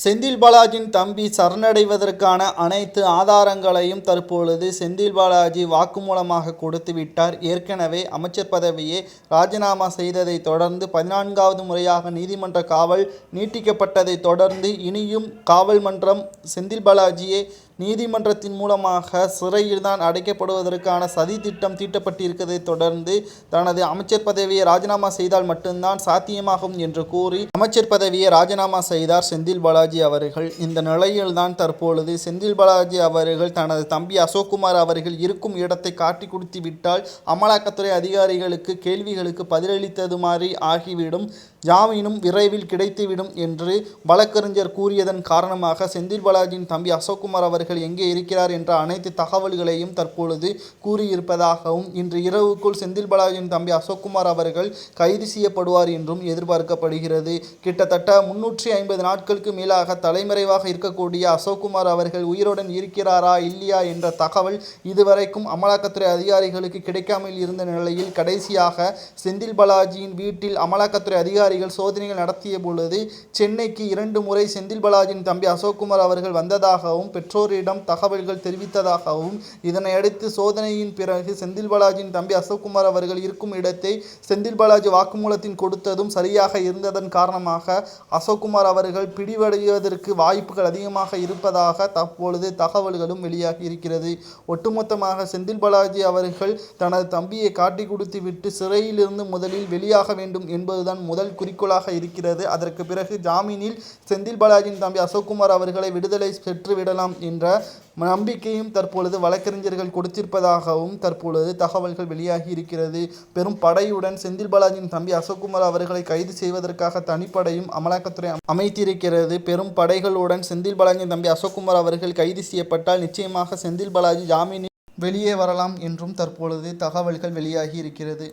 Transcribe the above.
செந்தில் பாலாஜியின் தம்பி சரணடைவதற்கான அனைத்து ஆதாரங்களையும் தற்பொழுது செந்தில் பாலாஜி வாக்குமூலமாக கொடுத்து விட்டார். ஏற்கனவே அமைச்சர் பதவியை ராஜினாமா செய்ததை தொடர்ந்து 14வது முறையாக நீதிமன்ற காவல் நீட்டிக்கப்பட்டதை தொடர்ந்து இனியும் காவல் மன்றம் செந்தில் பாலாஜியை நீதிமன்றத்தின் மூலமாக சிறையில்தான் அடைக்கப்படுவதற்கான சதி திட்டம் தீட்டப்பட்டிருப்பதை தொடர்ந்து தனது அமைச்சர் பதவியை ராஜினாமா செய்தால் மட்டும்தான் சாத்தியமாகும் என்று கூறி அமைச்சர் பதவியை ராஜினாமா செய்தார் செந்தில் பாலாஜி அவர்கள். இந்த நிலையில்தான் தற்பொழுது செந்தில் பாலாஜி அவர்கள் தனது தம்பி அசோக்குமார் அவர்கள் இருக்கும் இடத்தை காட்டி கொடுத்து விட்டால் அமலாக்கத்துறை அதிகாரிகளுக்கு கேள்விகளுக்கு பதிலளித்தது மாதிரி ஆகிவிடும், ஜாமீனும் விரைவில் கிடைத்துவிடும் என்று வழக்கறிஞர் கூறியதன் காரணமாக செந்தில் பாலாஜியின் தம்பி அசோக்குமார் அவர்கள் எங்கே இருக்கிறார் என்ற அனைத்து தகவல்களையும் தற்பொழுது கூறியிருப்பதாகவும், இன்று இரவுக்குள் செந்தில் பாலாஜியின் தம்பி அசோக்குமார் அவர்கள் கைது செய்யப்படுவார் என்றும் எதிர்பார்க்கப்படுகிறது. கிட்டத்தட்ட 350 நாட்களுக்கு மேலாக தலைமறைவாக இருக்கக்கூடிய அசோக்குமார் அவர்கள் உயிருடன் இருக்கிறாரா இல்லையா என்ற தகவல் இதுவரைக்கும் அமலாக்கத்துறை அதிகாரிகளுக்கு கிடைக்காமல் இருந்த நிலையில் கடைசியாக செந்தில் பாலாஜியின் வீட்டில் அமலாக்கத்துறை அதிகாரிகள் சோதனைகள் நடத்திய பொழுது சென்னைக்கு 2 முறை செந்தில் பாலாஜியின் தம்பி அசோக்குமார் அவர்கள் வந்ததாகவும் பெற்றோரிடம் தகவல்கள் தெரிவித்ததாகவும், இதனையடுத்து சோதனையின் பிறகு செந்தில் பாலாஜியின் தம்பி அசோக்குமார் அவர்கள் இருக்கும் இடத்தை செந்தில் பாலாஜி வாக்குமூலத்தின் கொடுத்ததும் சரியாக இருந்ததன் காரணமாக அசோக்குமார் அவர்கள் பிடிவடைவதற்கு வாய்ப்புகள் அதிகமாக இருப்பதாக தற்பொழுது தகவல்களும் வெளியாகி இருக்கிறது. ஒட்டுமொத்தமாக செந்தில் பாலாஜி அவர்கள் தனது தம்பியை காட்டி கொடுத்துவிட்டு சிறையிலிருந்து முதலில் வெளியாக வேண்டும் என்பதுதான் முதல் குறிக்கோளாக இருக்கிறது. அதற்கு பிறகு ஜாமீனில் செந்தில் பாலாஜியின் தம்பி அசோக்குமார் அவர்களை விடுதலை பெற்றுவிடலாம் என்ற நம்பிக்கையும் தற்பொழுது வழக்கறிஞர்கள் கொடுத்திருப்பதாகவும் தற்பொழுது தகவல்கள் வெளியாகி இருக்கிறது. பெரும் படையுடன் செந்தில் பாலாஜியின் தம்பி அசோக்குமார் அவர்களை கைது செய்வதற்காக தனிப்படையும் அமலாக்கத்துறை அமைத்திருக்கிறது. பெரும் படைகளுடன் செந்தில் பாலாஜியின் தம்பி அசோக்குமார் அவர்கள் கைது செய்யப்பட்டால் நிச்சயமாக செந்தில் பாலாஜி ஜாமீனில் வெளியே வரலாம் என்றும் தற்பொழுது தகவல்கள் வெளியாகி இருக்கிறது.